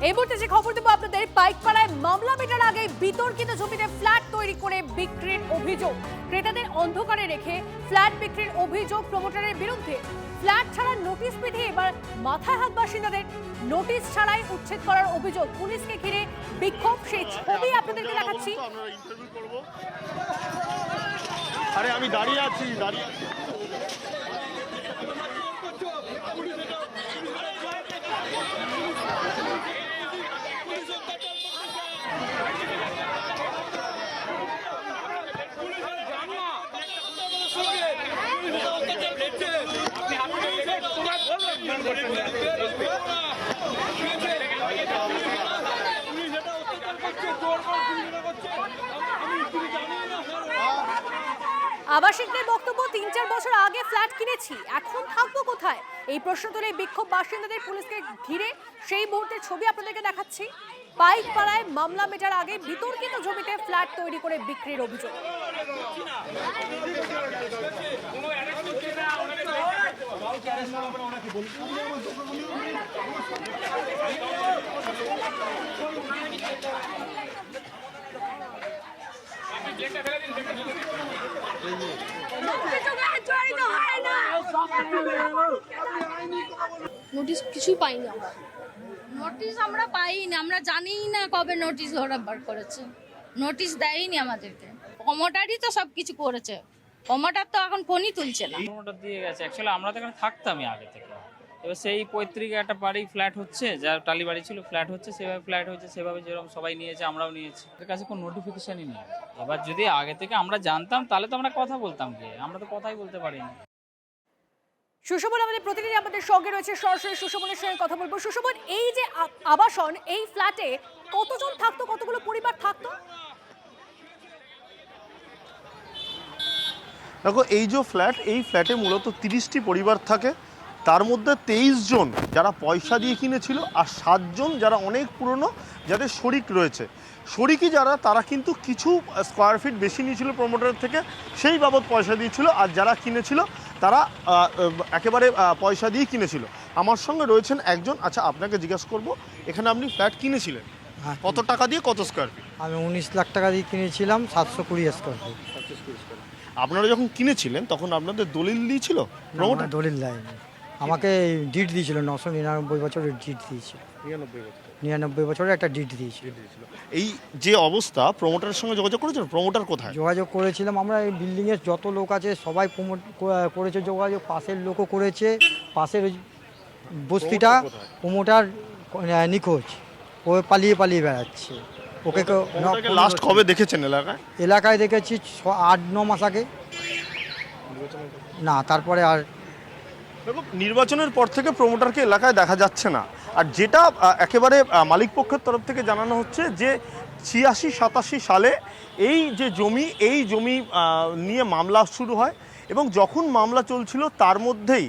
এই মুহূর্তে যে খবর দেবো আপনাদের, পাইকপাড়ায় মামলা মেটার আগে বিতর্কিত জমিতে ফ্ল্যাট তৈরি করে বিক্রির অভিযোগ। ক্রেতাদের অন্ধকারে রেখে ফ্ল্যাট বিক্রির অভিযোগ প্রমোটারের বিরুদ্ধে। ফ্ল্যাট ছাড়ার নোটিশ পেতে এবার মাথায় হাত বাসিন্দাদের। নোটিশ ছাড়াই উচ্ছেদ করার অভিযোগ। পুলিশকে ঘিরে বিক্ষোভ, সেই ছবি আপনাদেরকে দেখাচ্ছি। আরে আমি দাঁড়িয়ে আছি। আবাসিকদের বক্তব্য, ৩-৪ বছর আগে ফ্ল্যাট কিনেছি, এখন থাকবো কোথায়? এই প্রশ্ন তুলে বিক্ষোভ বাসিন্দাদের। পুলিশকে ঘিরে সেই মুহূর্তের ছবি আপনাদেরকে দেখাচ্ছি। পাইকপাড়ায় মামলা মেটার আগে বিতর্কিত জমিতে ফ্ল্যাট তৈরি করে বিক্রির অভিযোগ। নোটিশ কিছুই পাইনি আমরা। নোটিশ আমরা পাইনি, আমরা জানিই না কবে নোটিশ ওরা বার করেছে। নোটিশ দেয়নি আমাদেরকে। প্রমোটারই তো সব কিছু করেছে। প্রমোটার তো এখন ফোনই তুলছে না। প্রমোটার দিয়ে গেছে। অ্যাকচুয়ালি আমরা তো এখানে থাকতামই আগে থেকে। এবার সেই পৈতৃক একটা বাড়ি ফ্ল্যাট হচ্ছে, যা টালি বাড়ি ছিল ফ্ল্যাট হচ্ছে, সেভাবে ফ্ল্যাট হচ্ছে, সেভাবে যেরকম সবাই নিয়েছে আমরাও নিয়েছি। এর কাছে কোনো নোটিফিকেশনই নেই। এবার যদি আগে থেকে আমরা জানতাম তাহলে তো আমরা কথা বলতাম কি, আমরা তো কথাই বলতে পারিনি। সুশোভন আমাদের প্রতিনিধি আমাদের সঙ্গে রয়েছে, সরাসরি সুশোভনের সঙ্গে কথা বলবো। সুশোভন, এই যে আবাসন, এই ফ্ল্যাটে কতজন থাকতো, কতগুলো পরিবার থাকতো? দেখো, এই যে ফ্ল্যাট, এই ফ্ল্যাটে মূলত 30টি পরিবার থাকে। তার মধ্যে 23 জন যারা পয়সা দিয়ে কিনেছিল, আর 7 জন যারা অনেক পুরনো, যাদের শরিক রয়েছে। শরিকি যারা, তারা কিন্তু কিছু স্কোয়ার ফিট বেশি নিয়েছিল প্রমোটারের থেকে, সেই বাবদ পয়সা দিয়েছিল। আর যারা কিনেছিল তারা একেবারে পয়সা দিয়ে কিনেছিল। আমার সঙ্গে রয়েছেন একজন। আচ্ছা, আপনাকে জিজ্ঞাসা করবো, এখানে আপনি ফ্ল্যাট কিনেছিলেন কত টাকা দিয়ে, কত স্কোয়ার ফিট? আমি 19 লাখ টাকা দিয়ে কিনেছিলাম, 720 স্কোয়ার ফিট। আপনারা যখন কিনেছিলেন তখন আপনাদের দলিল দিয়েছিল প্রমোটার? দলিল দেয়নি, আমাকে ডিট দিয়েছিল। 999 বছরের ডিট দিয়েছিল। 99 বছরের একটা ডিট দিয়েছিল। এই যে অবস্থা, প্রমোটারের সঙ্গে যোগাযোগ করেছেন? প্রমোটার কোথায়? যোগাযোগ করেছিলাম আমরা। এই বিল্ডিংয়ের যত লোক আছে সবাই প্রমোট করেছে যোগাযোগ। পাশের লোকও করেছে। পাশের ওই বস্তিটা প্রমোটার নিখোঁজ, ও পালিয়ে বেড়াচ্ছে। ওকে লাস্ট কবে দেখেছেন এলাকায়? দেখেছি 8-9 মাস আগে। না, তারপরে আর দেখো, নির্বাচনের পর থেকে প্রমোটারকে এলাকায় দেখা যাচ্ছে না। আর যেটা একেবারে মালিক পক্ষের তরফ থেকে জানানো হচ্ছে যে 86-87 সালে এই যে জমি, এই জমি নিয়ে মামলা শুরু হয়। এবং যখন মামলা চলছিল তার মধ্যেই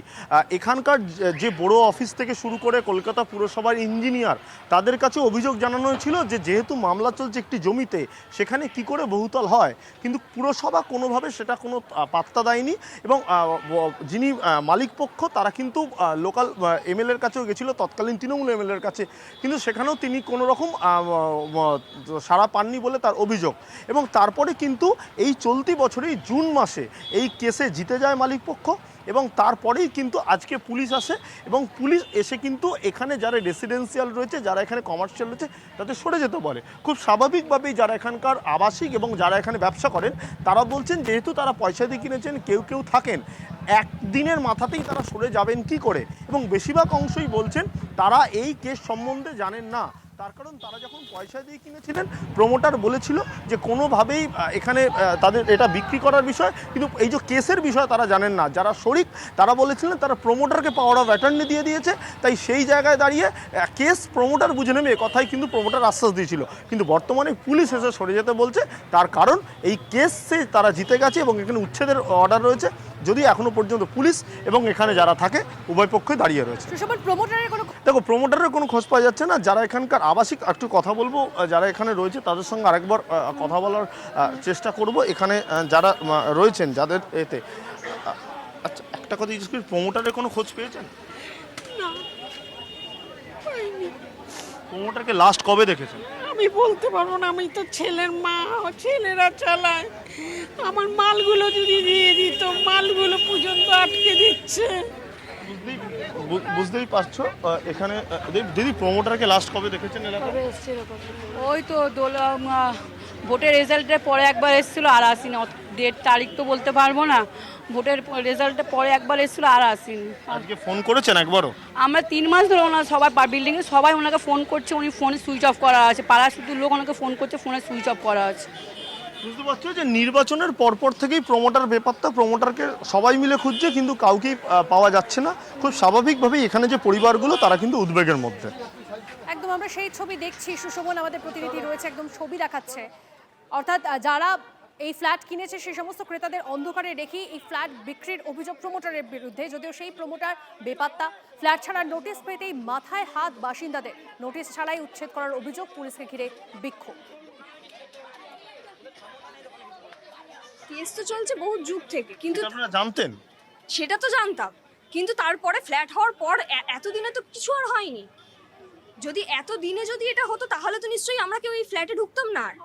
এখানকার যে বড় অফিস থেকে শুরু করে কলকাতা পুরসভার ইঞ্জিনিয়ার, তাদের কাছে অভিযোগ জানানো হয়েছিল যে যেহেতু মামলা চলছে একটি জমিতে, সেখানে কি করে বহুতল হয়। কিন্তু পুরসভা কোনোভাবে সেটা কোনো পাত্তা দেয়নি। এবং যিনি মালিক পক্ষ, তারা কিন্তু লোকাল এমএলএর কাছেও গেছিলো, তৎকালীন তৃণমূল এমএলএর কাছে, কিন্তু সেখানেও তিনি কোনো রকম সাড়া পাননি বলে তার অভিযোগ। এবং তারপরে কিন্তু এই চলতি বছরেই জুন মাসে এই কেসে জিতে যায় মালিক পক্ষ। এবং তারপরেই কিন্তু আজকে পুলিশ আসে, এবং পুলিশ এসে কিন্তু এখানে যারা রেসিডেন্সিয়াল রয়েছে, যারা এখানে কমার্শিয়াল রয়েছে, তাদের সরে যেতে বলে। খুব স্বাভাবিকভাবেই যারা এখানকার আবাসিক এবং যারা এখানে ব্যবসা করেন, তারা বলছেন যেহেতু তারা পয়সা দিয়ে কিনেছেন, কেউ থাকেন, একদিনের মাথাতেই তারা সরে যাবেন কি করে। এবং বেশিরভাগ অংশই বলছেন তারা এই কেস সম্বন্ধে জানেন না। তার কারণ তারা যখন পয়সা দিয়ে কিনেছিলেন, প্রমোটার বলেছিল যে কোনোভাবেই এখানে তাদের এটা বিক্রি করার বিষয়, কিন্তু এই যে কেসের বিষয় তারা জানেন না। যারা শরিক তারা বলেছিলেন তারা প্রমোটারকে পাওয়ার অফ অ্যাটর্নি দিয়ে দিয়েছে, তাই সেই জায়গায় দাঁড়িয়ে কেস প্রমোটার বুঝে নেবে, কথাই কিন্তু প্রমোটার আশ্বাস দিয়েছিল। কিন্তু বর্তমানে পুলিশ এসে সরে যেতে বলছে। তার কারণ এই কেসে তারা জিতে গেছে এবং এখানে উচ্ছেদের অর্ডার রয়েছে, যদি এখনো পর্যন্ত পুলিশ এবং এখানে যারা থাকে উভয় পক্ষই দাঁড়িয়ে রয়েছে। দেখো, প্রমোটারের কোনো খোঁজ পাওয়া যাচ্ছে না। যারা এখানকার আবাসিক, একটু কথা বলবো যারা এখানে রয়েছে তাদের সঙ্গে আরেকবার কথা বলার চেষ্টা করব। এখানে যারা রয়েছেন, যাদের এতে, আচ্ছা একটা কথা জিজ্ঞেস করি, প্রমোটারের কোনো খোঁজ পেয়েছেন? প্রমোটারকে লাস্ট কবে দেখেছেন? আমি বলতে পারবো না, আমি তো ছেলের মা, ছেলেরা চালায়। আমার মালগুলো যদি দিয়ে দিত, মালগুলো পর্যন্ত আটকে দিচ্ছে। বুঝতেই পারছো এখানে দিদি প্রমোটারকে লাস্ট কবে দেখেছেন এলাকায়? ওই তো ভোটের রেজাল্টের পরে একবার এসেছিল, আর আসিনি। ডেট তারিখ তো বলতে পারবো না, ভোটের রেজাল্টের পরে একবার এসেছিল, আর আসিনি। আজকে ফোন করেছেন একবারও? আমরা 3 মাস ধরে ওনার সবাই বিল্ডিংয়ে সবাই ওনাকে ফোন করছে, উনি ফোনে সুইচ অফ করা আছে। পাড়া শুধু লোক ওনাকে ফোন করছে, ফোনে সুইচ অফ করা আছে। বুঝতে পারছো যে নির্বাচনের পরপর থেকেই প্রমোটার বেপাত্তা, প্রমোটারকে সবাই মিলে খুঁজছে কিন্তু কাউকেই পাওয়া যাচ্ছে না। খুব স্বাভাবিকভাবেই এখানে যে পরিবারগুলো তারা কিন্তু উদ্বেগের মধ্যে। একদম আমরা সেই ছবি দেখছি, সুশোভন আমাদের প্রতিনিধি রয়েছে, একদম ছবি দেখাচ্ছে। অর্থাৎ যারা এই ফ্ল্যাট কিনেছে সেই সমস্ত ক্রেতাদের অন্ধকারে রেখে এই ফ্ল্যাট বিক্রির অভিযোগ প্রমোটারের বিরুদ্ধে, যদিও সেই প্রমোটার বেপাত্তা। ফ্ল্যাট ছাড়ার নোটিশ পেতেই মাথায় হাত বাসিন্দাদের, নোটিশ ছাড়াই উচ্ছেদ করার অভিযোগ, পুলিশকে ঘিরে বিক্ষোভ। কেস তো চলছে বহু যুগ থেকে, কিন্তু আপনারা জানতেন? সেটা তো জানতাম, কিন্তু তারপরে ফ্ল্যাট হওয়ার পর এতদিনে তো কিছু আর হয়নি। যদি এতদিনে যদি এটা হতো তাহলে তো নিশ্চয়ই আমরা কেউ এই ফ্ল্যাটে ঢুকতাম না। আর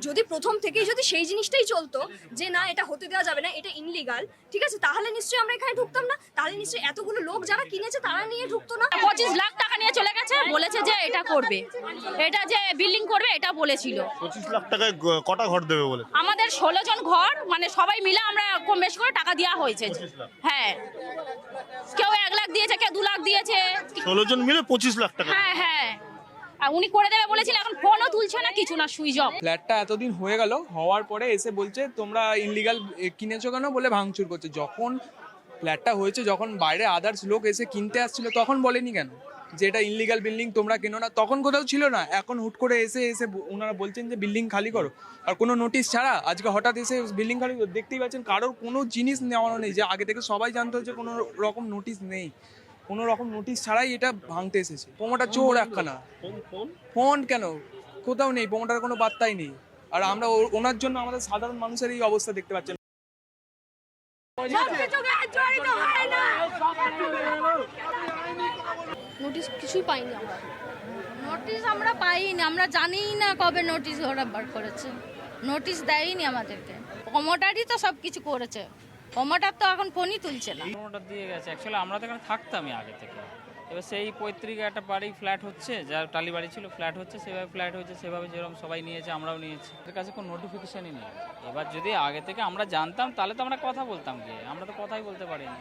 যদি প্রথম থেকেই যদি সেই জিনিসটাই চলতো যে না এটা হতে দেওয়া যাবে না, এটা ইনলিগাল, ঠিক আছে, তাহলে নিশ্চয়ই আমরা এখানে ঢুকতাম না। তাহলে নিশ্চয়ই এতগুলো লোক যারা কিনেছে তারা নিয়ে ঢুকতো না। 25 লাখ টাকা নিয়ে চলে গেছে, বলেছে যে এটা করবে, এটা যে বিল্ডিং করবে এটা বলেছিল। 25 লাখ টাকায় কটা ঘর দেবে বলে? আমাদের 16 জন ঘর, মানে সবাই মিলে আমরা কম বেশি করে টাকা দেওয়া হয়েছে। হ্যাঁ, কেউ 1 লাখ দিয়েছে, কেউ 2 লাখ দিয়েছে। 16 জন মিলে 25 লাখ টাকা। হ্যাঁ হ্যাঁ, আর উনি করে দেবে বলেছিল, এখন ফোনও তুলছে না, কিছু না, সুইচ অফ। ফ্ল্যাটটা এতদিন হয়ে গেল, হওয়ার পরে এসে বলছে তোমরা ইনলিগাল কিনেছো কেন বলে ভাঙচুর করছে। যখন ফ্ল্যাটটা হয়েছে, যখন বাইরে আদার্স লোক এসে কিনতে আসছিল তখন বলেনি কেন যে এটা ইনলিগাল বিল্ডিং, তোমরা কেনো না? তখন কোথাও ছিল না। এখন হুট করে এসে ওনারা বলছেন যে বিল্ডিং খালি করো, আর কোনো নোটিশ ছাড়া আজকে হঠাৎ এসে বিল্ডিং খালি। দেখতেই পাচ্ছেন কারোর কোনো জিনিস নেওয়ানো নেই, যে আগে থেকে সবাই জানতো যে কোনো রকম নোটিশ নেই, কোনো রকম নোটিশ ছাড়াই এটা ভাঙতে এসেছে। প্রমোটার চোর একখানা। ফোন কেন? কোথাও নেই, প্রমোটার কোনো বার্তাই নেই। আর আমরা ওনার জন্য আমাদের সাধারণ মানুষের এই অবস্থা দেখতে পাচ্ছেন। নোটিশ কিছুই পাইনি আমরা। নোটিশ আমরা পাইনি, আমরা জানিই না কবে নোটিশ ওরা বার করেছে। নোটিশ দেয়নি আমাদেরকে। প্রমোটারই তো সব কিছু করেছে, প্রমোটার তো এখন ফোনই তুলছে না। প্রমোটার দিয়ে গেছে। অ্যাকচুয়ালি আমরা তো এখানে থাকতামই আগে থেকে। এবার সেই পৈতৃক একটা বাড়ি ফ্ল্যাট হচ্ছে, যার টালি বাড়ি ছিল ফ্ল্যাট হচ্ছে, সেভাবে ফ্ল্যাট হয়েছে, সেভাবে যেরকম সবাই নিয়েছে আমরাও নিয়েছি। এর কাছে কোনো নোটিফিকেশনই নেই। এবার যদি আগে থেকে আমরা জানতাম তাহলে তো আমরা কথা বলতাম, গিয়ে আমরা তো কথাই বলতে পারিনি।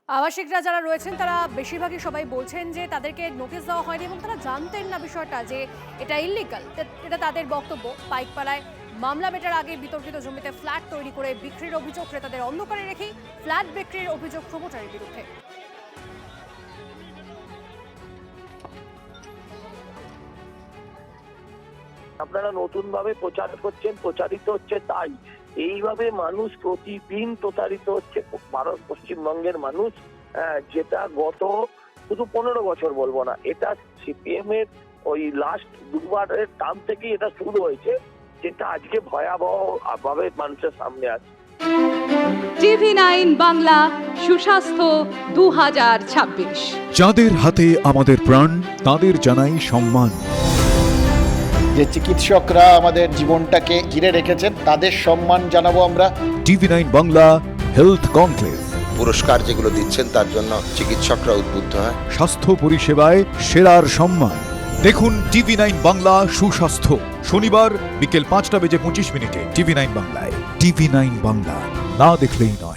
আবাসিকরা যারা রয়েছেন তারা বেশিরভাগই সবাই বলছেন যে তাদেরকে নোটিশ দেওয়া হয়নি এবং তারা জানতেন না বিষয়টা যে এটা ইললিগাল। এটা তাদের বক্তব্য। পাইকপাড়ায় মামলা মেটার আগে বিতর্কিত জমিতে ফ্ল্যাট তৈরি করে বিক্রির অভিযোগ, ক্রেতাদের অন্ধকারে রেখেই ফ্ল্যাট বিক্রির অভিযোগ প্রমোটারের বিরুদ্ধে। আপনারা নতুন ভাবে প্রচার করছেন, প্রচারিত হচ্ছে, তাই এইভাবে মানুষ প্রতিদিন প্রচারিত হচ্ছে ভারত পশ্চিমবঙ্গের মানুষ। যেটা গত শুধু 15 বছর বলবো না, এটা সিপিএম এর ওই লাস্ট দুবারের টার্ম থেকেই এটা শুরু হয়েছে, যেটা আজকে ভয়াবহ ভাবে মানুষের সামনে আছে। TV9 বাংলা সুস্বাস্থ্য 2026। যাদের হাতে আমাদের প্রাণ, তাদের জানাই সম্মান। যে চিকিৎসকরা আমাদের জীবনটাকে ঘিরে রেখেছেন তাদের সম্মান জানাবো আমরা। TV9 বাংলা হেলথ কনক্লেভ পুরস্কার যেগুলো দিচ্ছেন তার জন্য চিকিৎসকরা উদ্বুদ্ধ হয়। স্বাস্থ্য পরিষেবায় সেরার সম্মান। দেখুন TV9 বাংলা সুস্বাস্থ্য, শনিবার বিকেল 5টা বেজে 25 মিনিটে TV9 বাংলায়। TV9 বাংলা, না দেখলেই নয়।